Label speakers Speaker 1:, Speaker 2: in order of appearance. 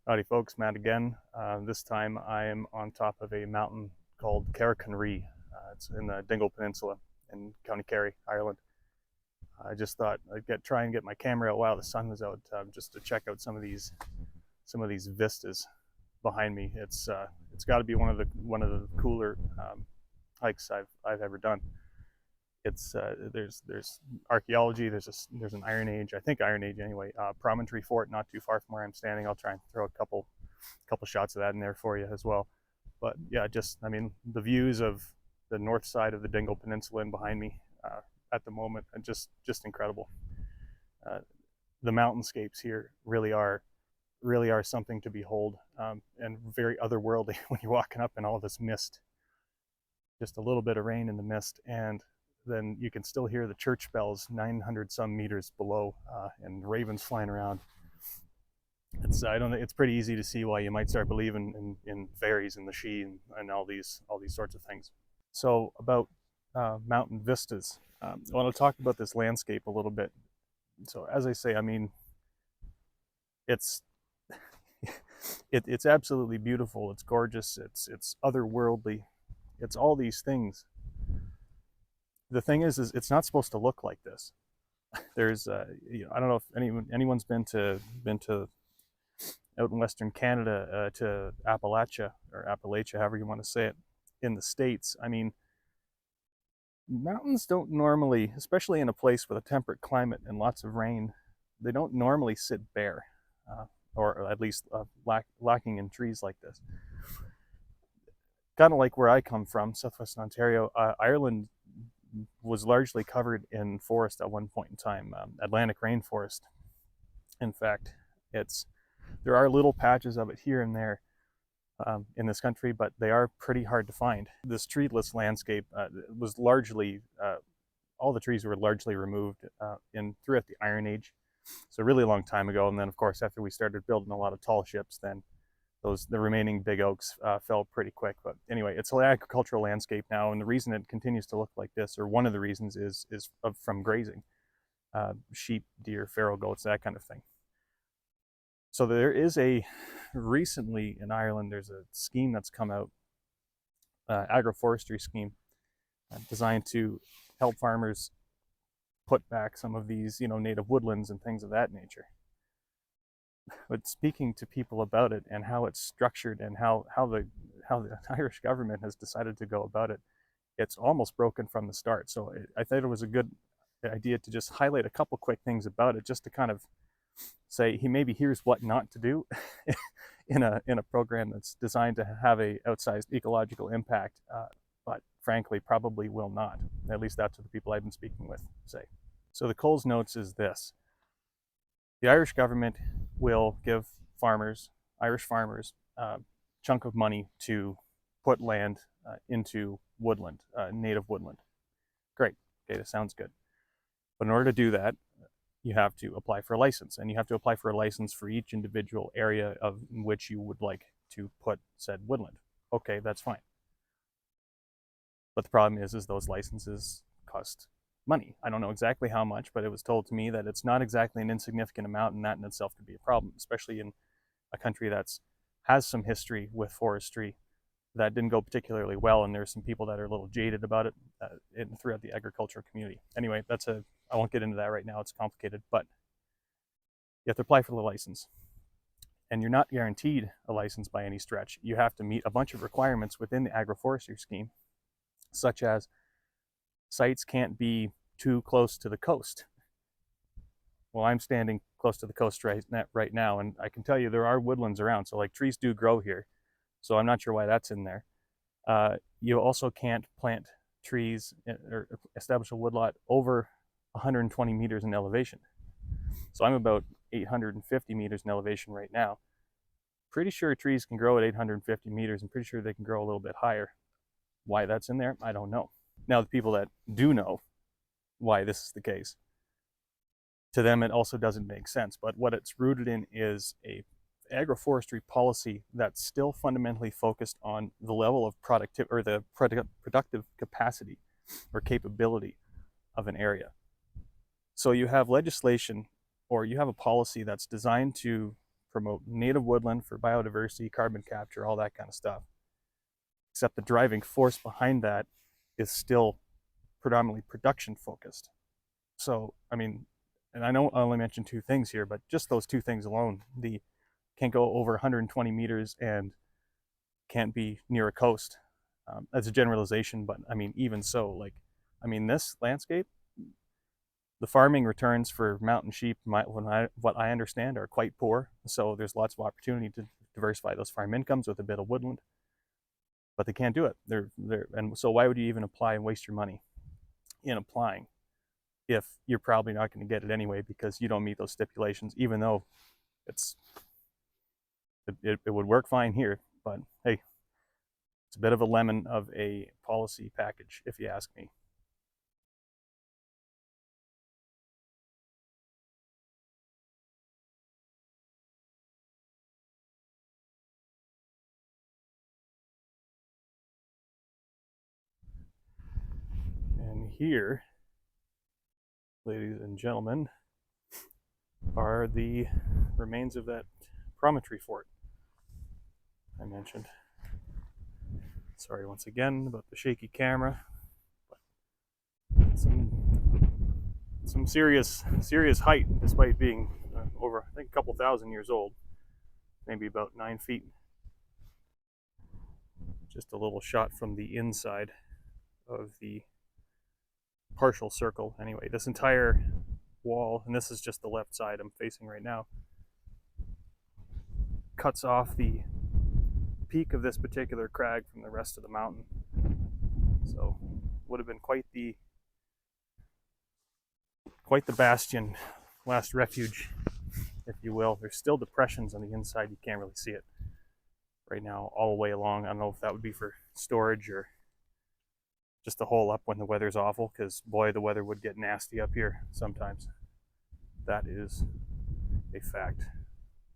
Speaker 1: Howdy folks, Matt again. This time I am on top of a mountain called Caher Conree. It's in the Dingle Peninsula in County Kerry, Ireland. I just thought I'd try and get my camera out while the sun was out, just to check out some of these vistas behind me. It's got to be one of the cooler hikes I've ever done. It's there's archaeology. There's an Iron Age, I think Iron Age anyway. Promontory fort not too far from where I'm standing. I'll try and throw a couple shots of that in there for you as well. But yeah, I mean, the views of the north side of the Dingle Peninsula and behind me at the moment are just incredible. The mountainscapes here really are something to behold, and very otherworldly when you're walking up in all this mist. Just a little bit of rain in the mist, and then you can still hear the church bells 900 some meters below, and ravens flying around. I don't think it's pretty easy to see why you might start believing in fairies and the Sidhe and all these sorts of things. So about mountain vistas, I want to talk about this landscape a little bit. So as I say, I mean, it's it's absolutely beautiful. It's gorgeous. It's otherworldly. It's all these things. The thing is it's not supposed to look like this. There's I don't know if anyone's been to out in Western Canada, to Appalachia, however you want to say it, in the States. I mean, mountains don't normally, especially in a place with a temperate climate and lots of rain, they don't normally sit bare, or at least lacking in trees like this. Kind of like where I come from, southwestern Ontario. Ireland was largely covered in forest at one point in time, Atlantic rainforest. In fact, there are little patches of it here and there in this country, but they are pretty hard to find. This treeless landscape was largely, all the trees were largely removed throughout the Iron Age, so a really long time ago. And then, of course, after we started building a lot of tall ships, then the remaining big oaks fell pretty quick. But anyway, it's an agricultural landscape now, and the reason it continues to look like this, or one of the reasons, is from grazing, sheep, deer, feral goats, that kind of thing. So there is recently in Ireland, there's a scheme that's come out, agroforestry scheme, designed to help farmers put back some of these, native woodlands and things of that nature. But speaking to people about it and how it's structured and how the Irish government has decided to go about it, it's almost broken from the start. So I thought it was a good idea to just highlight a couple quick things about it, just to kind of say here's what not to do in a program that's designed to have a outsized ecological impact, but frankly probably will not. At least that's what the people I've been speaking with say. So the Coles Notes is this: the Irish government will give Irish farmers, a chunk of money to put land into woodland, native woodland. Great. Okay, that sounds good. But in order to do that, you have to apply for a license, and you have to apply for a license for each individual area in which you would like to put said woodland. Okay, that's fine. But the problem is those licenses cost money. I don't know exactly how much, but it was told to me that it's not exactly an insignificant amount, and that in itself could be a problem, especially in a country that has some history with forestry that didn't go particularly well, and there's some people that are a little jaded about it throughout the agricultural community. Anyway, I won't get into that right now, it's complicated, but you have to apply for the license. And you're not guaranteed a license by any stretch. You have to meet a bunch of requirements within the agroforestry scheme, such as sites can't be too close to the coast. Well, I'm standing close to the coast right now, and I can tell you there are woodlands around, so like trees do grow here. So I'm not sure why that's in there. You also can't plant trees or establish a woodlot over 120 meters in elevation. So I'm about 850 meters in elevation right now. Pretty sure trees can grow at 850 meters. I'm pretty sure they can grow a little bit higher. Why that's in there, I don't know. Now, the people that do know why this is the case, to them it also doesn't make sense. But what it's rooted in is a agroforestry policy that's still fundamentally focused on the level of productive, or the productive capacity or capability of an area. So you have legislation, or you have a policy that's designed to promote native woodland for biodiversity, carbon capture, all that kind of stuff. Except the driving force behind that is still predominantly production focused. So, I mean, and I know I only mentioned two things here, but just those two things alone, the can't go over 120 meters and can't be near a coast. That's a generalization, but I mean, even so, like, I mean, this landscape, the farming returns for mountain sheep, what I understand, are quite poor. So there's lots of opportunity to diversify those farm incomes with a bit of woodland, but they can't do it. And so why would you even apply and waste your money in applying if you're probably not going to get it anyway because you don't meet those stipulations, even though it's it would work fine here. But hey, it's a bit of a lemon of a policy package, if you ask me. And here, ladies and gentlemen, are the remains of that promontory fort I mentioned. Sorry once again about the shaky camera. But some serious height, despite being over, I think, a couple thousand years old, maybe about 9 feet. Just a little shot from the inside of the partial circle. Anyway, this entire wall, and this is just the left side I'm facing right now, cuts off the peak of this particular crag from the rest of the mountain. So would have been quite the bastion, last refuge, if you will. There's still depressions on the inside. You can't really see it right now all the way along. I don't know if that would be for storage or just to hole up when the weather's awful, because boy, the weather would get nasty up here sometimes. That is a fact.